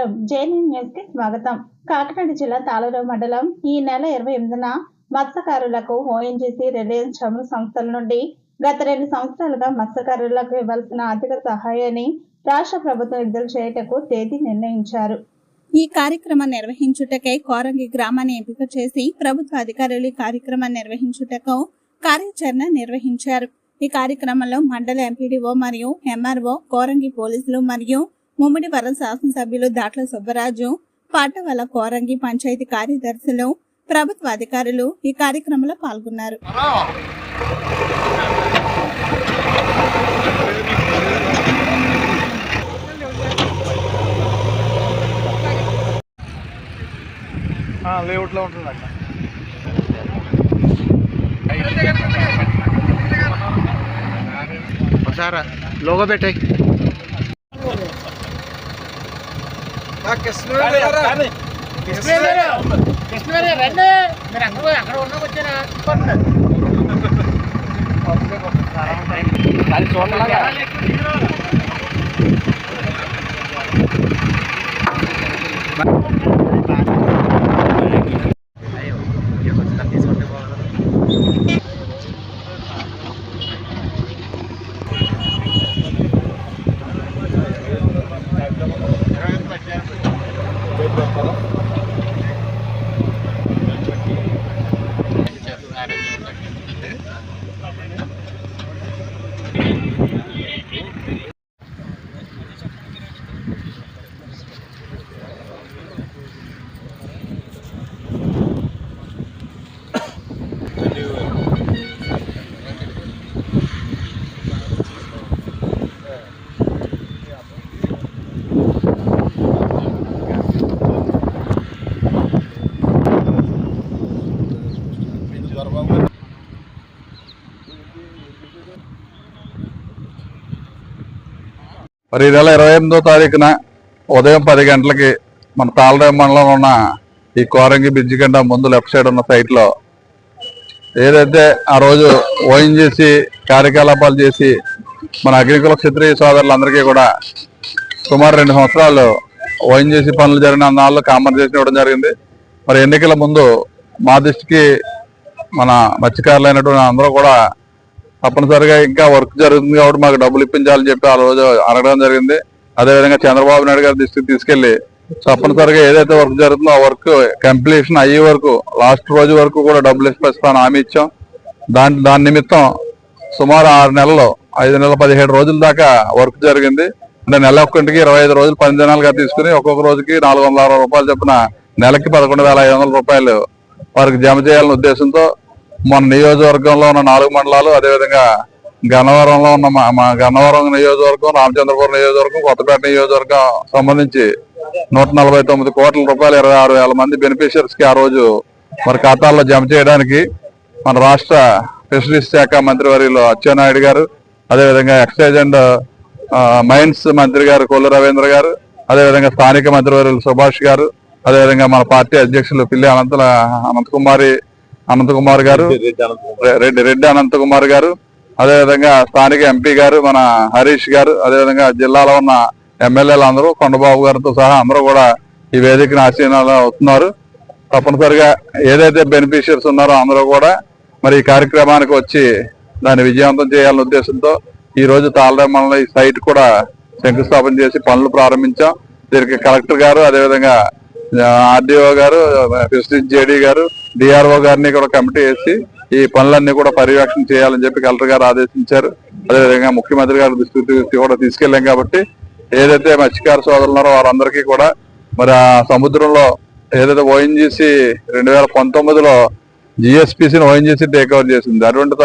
నమస్కారం. JNN news కి స్వాగతం. కాకినాడ జిల్లా తాళరేవు మండలం ఈ నెల 28న మత్స్యకారులకు ఓఎన్జీసీ రిలయన్స్ చమురు సంస్థల నుండి గత 2 సంవత్సరాలుగా మత్స్యకారులకు ఇవ్వాల్సిన ఆర్థిక సహాయాన్ని రాష్ట్ర ప్రభుత్వం విడుదల చేయటకు తేదీ నిర్ణయించారు. ఈ కార్యక్రమం నిర్వహించుటకై కోరంగి గ్రామాన్ని ఎంపిక చేసి ప్రభుత్వ అధికారులు ఈ కార్యక్రమాన్ని నిర్వహించుటకు కార్యాచరణ నిర్వహించారు. ఈ కార్యక్రమంలో మండల ఎంపీడీఓ మరియు ఎంఆర్ఓ, కోరంగి పోలీసులు మరియు ముమ్మిడివరం శాసనసభ్యులు దాట్ల సుబ్బరాజు, పాటవల కోరంగి పంచాయతీ కార్యదర్శులు, ప్రభుత్వ అధికారులు ఈ కార్యక్రమంలో పాల్గొన్నారు. లోగో పెట్టాయి. అక్కడ ఉన్న వచ్చారా మరి ఈ నెల 28వ తారీఖున ఉదయం 10 గంటలకి మన తాళరేవు మండలంలో ఉన్న ఈ కోరంగి బ్రిడ్జి కంటే ముందు లెఫ్ట్ సైడ్ ఉన్న సైట్లో ఏదైతే ఆ రోజు ఓఎన్జీసీ కార్యకలాపాలు చేసి మన అగ్రికుల క్షత్రియ సోదరులందరికీ కూడా సుమారు 2 సంవత్సరాలు ఓఎన్జీసీ పనులు జరిగిన నాళ్ళు కాంపన్సేషన్ ఇవ్వడం జరిగింది. మరి ఎన్నికల ముందు మా దృష్టికి మన మత్స్యకారులైనటువంటి అందరూ కూడా తప్పనిసరిగా ఇంకా వర్క్ జరుగుతుంది కాబట్టి మాకు డబ్బులు ఇప్పించాలని చెప్పి ఆ రోజు అడగడం జరిగింది. అదేవిధంగా చంద్రబాబు నాయుడు గారి దృష్టికి తీసుకెళ్లి తప్పనిసరిగా ఏదైతే వర్క్ జరుగుతుందో ఆ వర్క్ కంప్లీషన్ అయ్యే వరకు లాస్ట్ రోజు వరకు కూడా డబ్బులు ఇస్తాను హామీ ఇచ్చాం. దాని నిమిత్తం సుమారు 6 నెలలు 5 నెలల 17 రోజుల దాకా వర్క్ జరిగింది. అంటే నెల ఒక్కటికి 25 రోజులు 10 దినాలుగా తీసుకుని ఒక్కొక్క రోజుకి 460 రూపాయలు చొప్పున నెలకి 11,500 రూపాయలు వారికి జమ చేయాలనే ఉద్దేశంతో మన నియోజకవర్గంలో ఉన్న 4 మండలాలు, అదేవిధంగా గన్నవరంలో ఉన్న మా గన్నవరం నియోజకవర్గం, రామచంద్రపురం నియోజకవర్గం, కొత్తపేట నియోజకవర్గం సంబంధించి 149 కోట్ల రూపాయలు 26,000 మంది బెనిఫిషియర్స్ కి ఆ రోజు మరి ఖాతాల్లో జమ చేయడానికి మన రాష్ట్ర ఫిషరీస్ శాఖ మంత్రివర్యులు అచ్చెన్నాయుడు గారు, అదేవిధంగా ఎక్సైజ్ అండ్ మైన్స్ మంత్రి గారు కొల్లు రవీంద్ర గారు, అదేవిధంగా స్థానిక మంత్రివర్యులు సుభాష్ గారు, అదేవిధంగా మన పార్టీ అధ్యక్షులు పిల్లి అనంతకుమార్ గారు, రెడ్డి అనంతకుమార్ గారు, అదేవిధంగా స్థానిక ఎంపీ గారు మన హరీష్ గారు, అదేవిధంగా జిల్లాలో ఉన్న ఎమ్మెల్యేలు అందరూ కొండబాబు గారితో సహా అందరూ కూడా ఈ వేదికను ఆశీర్వాదాలు అవుతున్నారు. తప్పనిసరిగా ఏదైతే బెనిఫిషియర్స్ ఉన్నారో అందరూ కూడా మరి ఈ కార్యక్రమానికి వచ్చి దాన్ని విజయవంతం చేయాలనే ఉద్దేశంతో ఈ రోజు తాళరేవు మండలం ఈ సైట్ కూడా శంకుస్థాపన చేసి పనులు ప్రారంభించాం. దీనికి కలెక్టర్ గారు, అదేవిధంగా ఆర్డీఓ గారు, ఫిషరీస్ జేడీ గారు, డిఆర్ఓ గారిని కూడా కమిటీ వేసి ఈ పనులన్నీ కూడా పర్యవేక్షణ చేయాలని చెప్పి కలెక్టర్ గారు ఆదేశించారు. అదేవిధంగా ముఖ్యమంత్రి గారి దృష్టికి కూడా తీసుకెళ్లాం. కాబట్టి ఏదైతే మత్స్యకార సోదరులు ఉన్నారో వారందరికీ కూడా మరి ఆ సముద్రంలో ఏదైతే ఓఎన్జీసీ 2019లో జిఎస్పిసిని ఓఎన్జీసీ టేక్ ఓవర్ చేసింది, అటువంటి